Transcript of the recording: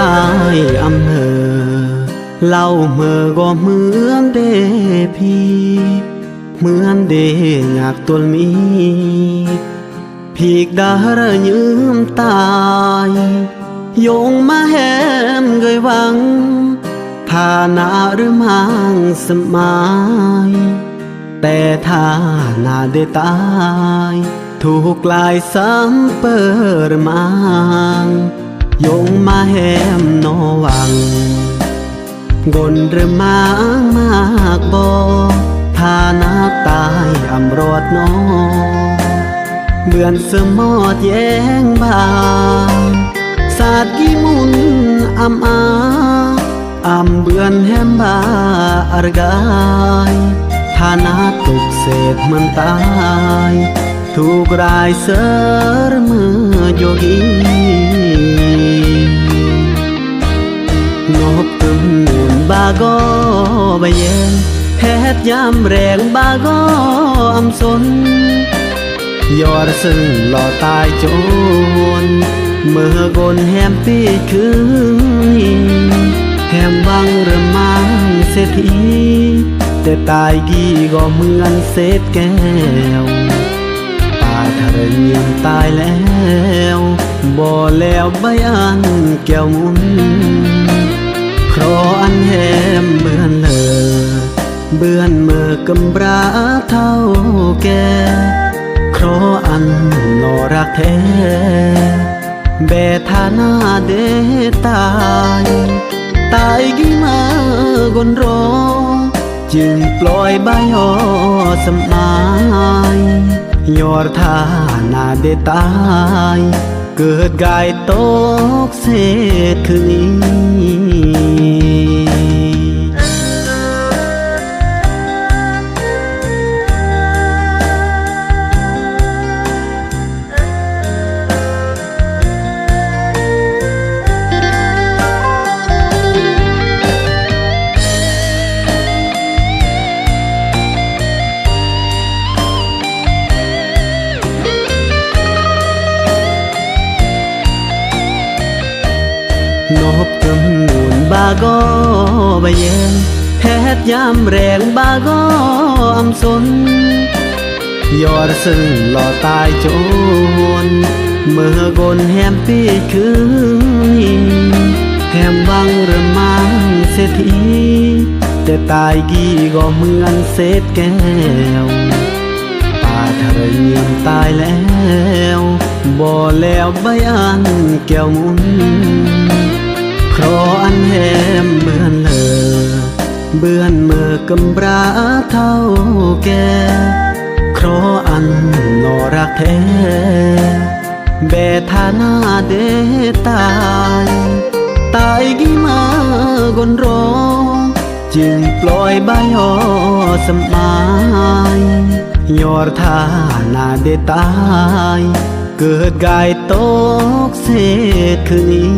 ใต้อำเภอเล่าเมื่อก็เหมือนเดพี่เหมือนเดอยากตัวมีพีกดาระยืมตายยงมาแหมเกยวังฐานะหรือมังสมัยแต่ถ้านาได้ตายถูกลายซ้ำเปิดมังยงมาแหมนอวังกนหรือมามากบ่ฐานะตายอำรอดนอเบือนเสมอดแย้งบางสาดกี่มุนอำเบือนแหมบาอารกายฐานะตกเศษมันตายถูกรายเสรมือโยกีนบตึมนูนบาก็ใบเย็นแพทยามแรงบาก็อำสนยอดซึ่งหล่อตายโจนเมื่อกนแฮมปีคืนแฮมบังเริ่มมังเศรษฐีแต่ตายกี่ก็เหมือนเศษแก้วตาทะเลเงียบตายแล้วบ่แล้วใบอันแก้วมุนเพราะอันแหมเบือนเบือนเมื่อกำบราเท่าแก่เพราะอันนอรักแท้เบทานาเดตายกี่มากนรอจึงปล่อยใบหอสมายยอดทานาเดตายเกิดกายตกเศษคืนนี้นบจำนวนบาก็ใบเย็นแพทยามแรงบาก็อำสนยอดซึ่งหล่อตายโจนเมื่อกนแฮมปีคืนแฮมบังเริ่มมังเศรษฐีแต่ตายกี่ก็เหมือนเศษแก้วตาทะเลเงียบตายแล้วบ่แล้วใบอันแก้วมุนเพราะอันแหมเบือนเมื่อกำบราเท่าแก่เพราะอันนอรักแท้เบทานาเดตายกี่มากนรอจึงปล่อยใบหอสมายยอดทานาเดตายเกิดกายตกเศษคืนนี้